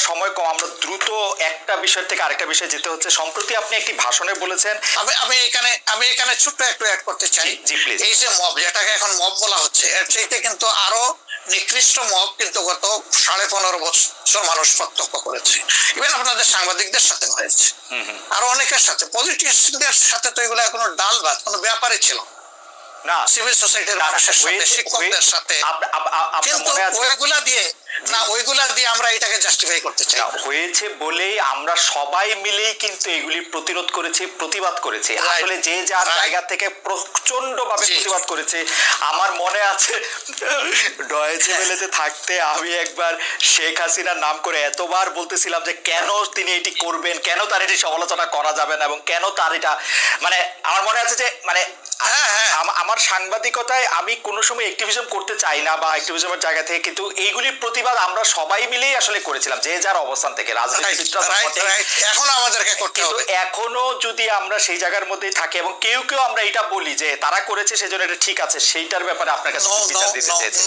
সময় কম, আমরা দ্রুত একটা বিষয় থেকে আরেকটা বিষয়ে যেতে হচ্ছে। সম্প্রতি আপনি একটি ভাষণে বলেছেন, আমি এখানে ছোট্ট একটু অ্যাড করতে চাই। জি প্লিজ। এই যে মব, যেটাকে এখন মব বলা হচ্ছে, এর চাইতে কিন্তু আরো নিকৃষ্ট মব কিন্তু গত 15.5 বছর মানুষ প্রত্যক্ষ করেছে। ইভেন আপনাদের সাংবাদিকদের সাথে হয়েছে, আরো অনেকের সাথে, পলিটিশিয়ানদের সাথে তো এগুলো কোনো ডাল ভাত, কোনো ব্যাপারই ছিল না, সিভিল সোসাইটির মানুষের সাথে, শিক্ষকদের সাথে। কিন্তু ওইগুলা দিয়ে আমরা এটাকে জাস্টিফাই করতে চাই। হয়েছে বলেই আমরা সবাই মিলেই কিন্তু এগুলি প্রতিরোধ করেছি, প্রতিবাদ করেছি। আসলে যে যার জায়গা থেকে প্রচন্ড ভাবে প্রতিবাদ করেছে। আমার মনে আছে ডয়েচে ভেলেতে থাকতে আমি একবার শেখ হাসিনার নাম করে এতবার বলতেছিলাম যে কেন তিনি এটি করবেন, কেন তার এটি সমালোচনা করা যাবে না, এবং কেন তার এটা, মানে আমার মনে আছে যে মানে আমার সাংবাদিকতায় আমি কোনো সময় অ্যাক্টিভিজম করতে চাই না বা অ্যাক্টিভিজমের জায়গা থেকে, কিন্তু এইগুলির প্রতিবাদ আমরা সবাই মিলেই আসলে করেছিলাম, যে যার অবস্থান থেকে। রাজনীতিবিদরা এখনো আমাদেরকে করতে হবে, এখনো যদি আমরা সেই জায়গার মধ্যেই থাকি এবং কেউ কেউ আমরা এটা বলি যে তারা করেছে সেজন্য এটা ঠিক আছে, সেইটার ব্যাপারে আপনার কাছে বিচার দিতে চাইছি।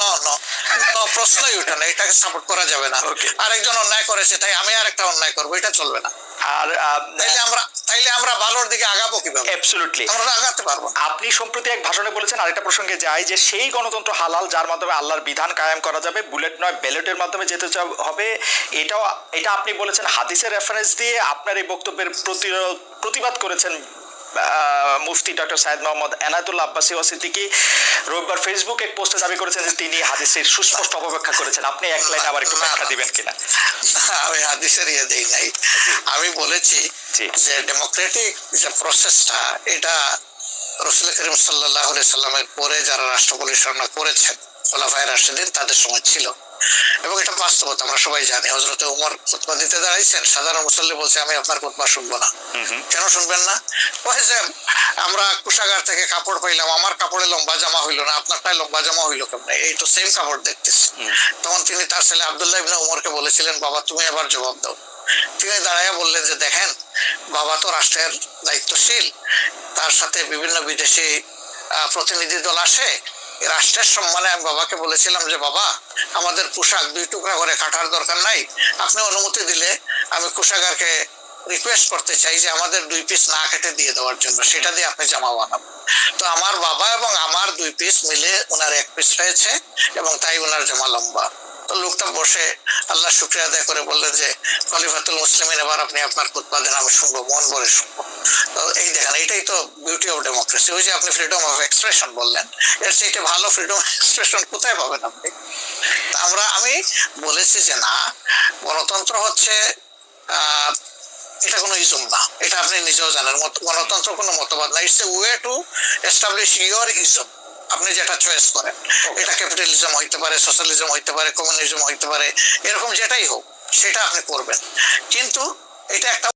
প্রশ্নই ওঠে না, এটাকে সাপোর্ট করা যাবে না। আরেকজন অন্যায় করেছে তাই আমি আরেকটা অন্যায় করবো, এটা চলবে না। আর তাইলে আমরা ভালোর দিকে আগাবো কিভাবে? অ্যাবসলিউটলি আমরা আগাতে পারবো। আপনি সম্প্রতি এক ভাষণে বলেছেন, আরেকটা প্রসঙ্গে যায়, যে সেই গণতন্ত্র হালাল যার মাধ্যমে আল্লাহর বিধান কায়েম করা যাবে, বুলেট নয় ব্যালটের মাধ্যমে যেতে হবে। এটা আপনি বলেছেন হাদিসের রেফারেন্স দিয়ে। আপনার এই বক্তব্যের প্রতিবাদ করেছেন মুফতি ডক্টর সাইদ মোহাম্মদ এনায়েতুল্লাহ আব্বাসী সিদ্দিকী। রবিবার ফেসবুক এক পোস্টে দাবি করেছেন যে তিনি হাদিসের সুস্পষ্ট অপব্যাখ্যা করেছেন। আপনি এক লাইন আবার একটু ব্যাখ্যা দিবেন কিনা? আমি হাদিসের দেই নাই, আমি বলেছি যে ডেমোক্রেটিক যে প্রসেসটা, এটা রাসূল করিম সাল্লাল্লাহু আলাইহি সাল্লামের পরে যারা রাষ্ট্র পরিচালনা করেছেন খোলাফায়ে রাশিদিন, তাদের সময় ছিল, এবং এটা বাস্তবতা আমরা সবাই জানি। হযরত ওমর খুতবা দিতে দাঁড়াইছেন, সাধারণ মুসল্লি বলছে আমি আপনার খুতবা শুনবো না। কেন শুনবেন না? ওই যে আমরা কুশাগার থেকে কাপড় পাইলাম, আমার কাপড়ে লম্বা জামা হইলো না, আপনারটাই লম্বা জামা হইলো কেমনে? এই তো সেম কাপড় দেখতেছি। তখন তিনি তার ছেলে আব্দুল্লাহ ইবনে ওমরকে বলেছিলেন, বাবা তুমি এবার জবাব দাও। তিনি দাঁড়াইয়া বললেন যে দেখেন, বাবা তো রাষ্ট্রের দায়িত্বশীল, তার সাথে বিভিন্ন বিদেশি প্রতিনিধি দল আসে, রাষ্ট্রের সম্মানে আমি বাবাকে বলেছিলাম যে বাবা আমাদের পোশাক 2 টুকরা করে কাটার দরকার নাই, আপনি অনুমতি দিলে আমি কুশাগারকে রিকোয়েস্ট করতে চাই যে আমাদের 2 পিস না কেটে দিয়ে দেওয়ার জন্য, সেটা দিয়ে আপনি জামা বানাবো। তো আমার বাবা এবং আমার 2 পিস মিলে ওনার 1 পিস হয়েছে, এবং তাই ওনার জামা লম্বা। তো লোকটা বসে আল্লাহ শুকরিয়া আদায় করে বললেন যে খলিফাতুল মুসলিমিন, এবার আপনি আপনার খুতবা দেন, আমি শুনবো, মন ভরে শুনবো। তো এই দেখেন, এটাই তো বিউটি অফ ডেমোক্রেসি। ওই যে আপনি ফ্রিডম অফ এক্সপ্রেশন বললেন, এর চেয়ে ভালো ফ্রিডম অফ এক্সপ্রেশন কোথায় পাবেন আপনি? আমি বলেছি যে না, গণতন্ত্র হচ্ছে এটা কোনো ইজম না, এটা আপনি নিজেও জানেন। গণতন্ত্র কোনো মতবাদ না, it's a way to establish your ism. আপনি যেটা চয়েস করেন, এটা ক্যাপিটালিজম হইতে পারে, সোশ্যালিজম হইতে পারে, কমিউনিজম হইতে পারে, এরকম যেটাই হোক সেটা আপনি করবেন, কিন্তু এটা একটা